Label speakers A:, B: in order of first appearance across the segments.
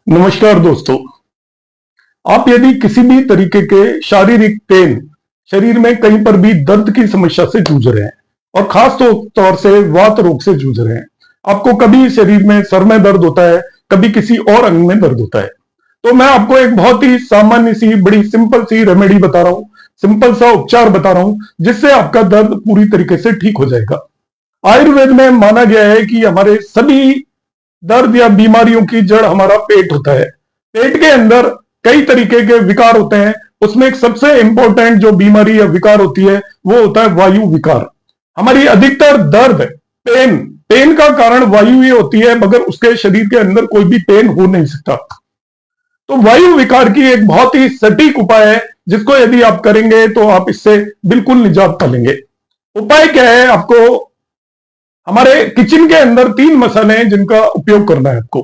A: नमस्कार दोस्तों। आप यदि किसी भी तरीके के शारीरिक पेन, शरीर में कहीं पर भी दर्द की समस्या से जूझ रहे हैं और खास तौर से वात रोग से जूझ रहे हैं, आपको कभी शरीर में सर में दर्द होता है, कभी किसी और अंग में दर्द होता है, तो मैं आपको एक बहुत ही सामान्य सी बड़ी सिंपल सी रेमेडी बता रहा हूं, सिंपल सा उपचार बता रहा हूं, जिससे आपका दर्द पूरी तरीके से ठीक हो जाएगा। आयुर्वेद में माना गया है कि हमारे सभी दर्द या बीमारियों की जड़ हमारा पेट होता है। पेट के अंदर कई तरीके के विकार होते हैं, उसमें एक सबसे इंपॉर्टेंट जो बीमारी या विकार होती है वो होता है वायु विकार। हमारी अधिकतर दर्द, पेन पेन का कारण वायु ही होती है, मगर उसके शरीर के अंदर कोई भी पेन हो नहीं सकता। तो वायु विकार की एक बहुत ही सटीक उपाय है, जिसको यदि आप करेंगे तो आप इससे बिल्कुल निजात पालेंगे। उपाय क्या है? आपको हमारे किचन के अंदर 3 मसाले हैं जिनका उपयोग करना है आपको।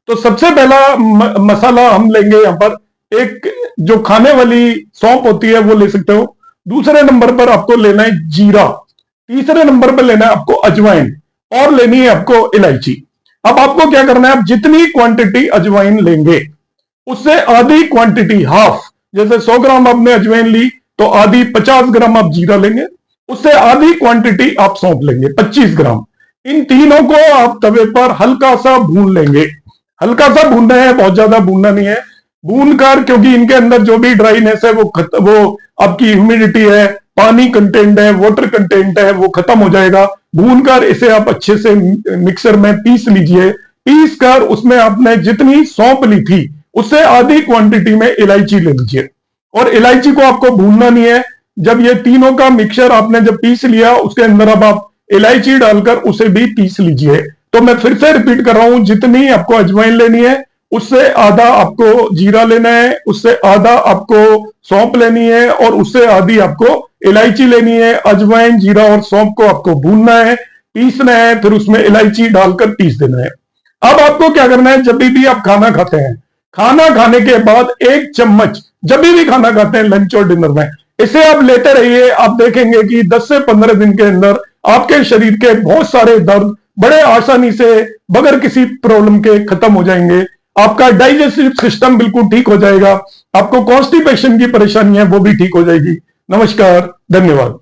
A: तो सबसे पहला मसाला हम लेंगे यहां पर, एक जो खाने वाली सौंफ होती है वो ले सकते हो। दूसरे नंबर पर आपको लेना है जीरा। तीसरे नंबर पर लेना है आपको अजवाइन, और लेनी है आपको इलायची। अब आपको क्या करना है, आप जितनी क्वांटिटी अजवाइन लेंगे उससे आधी क्वांटिटी, हाफ, जैसे 100 ग्राम आपने अजवाइन ली तो आधी 50 ग्राम आप जीरा लेंगे, उससे आधी क्वांटिटी आप सौंफ लेंगे 25 ग्राम। इन तीनों को आप तवे पर हल्का सा भून लेंगे। हल्का सा भूनना है, बहुत ज्यादा भूनना नहीं है। भूनकर, क्योंकि इनके अंदर जो भी ड्राइनेस है वो आपकी ह्यूमिडिटी है, पानी कंटेंट है, वाटर कंटेंट है, वो खत्म हो जाएगा। भूनकर इसे आप अच्छे से मिक्सर में पीस लीजिए। पीस कर उसमें आपने जितनी सौंफ ली थी उससे आधी क्वांटिटी में इलायची ले लीजिए, और इलायची को आपको भूनना नहीं है। जब ये तीनों का मिक्सचर आपने जब पीस लिया, उसके अंदर अब आप इलायची डालकर उसे भी पीस लीजिए। तो मैं फिर से रिपीट कर रहा हूं, जितनी आपको अजवाइन लेनी है उससे आधा आपको जीरा लेना है, उससे आधा आपको सौंफ लेनी है, और उससे आधी आपको इलायची लेनी है। अजवाइन, जीरा और सौंफ को आपको भूनना है, पीसना है, फिर उसमें इलायची डालकर पीस देना है। अब आपको क्या करना है, जब भी आप खाना खाते हैं, खाना खाने के बाद 1 चम्मच, जब भी खाना खाते हैं लंच और डिनर में, इसे आप लेते रहिए। आप देखेंगे कि 10 से 15 दिन के अंदर आपके शरीर के बहुत सारे दर्द बड़े आसानी से, बगैर किसी प्रॉब्लम के, खत्म हो जाएंगे। आपका डाइजेस्टिव सिस्टम बिल्कुल ठीक हो जाएगा। आपको कॉन्स्टिपेशन की परेशानी है वो भी ठीक हो जाएगी। नमस्कार, धन्यवाद।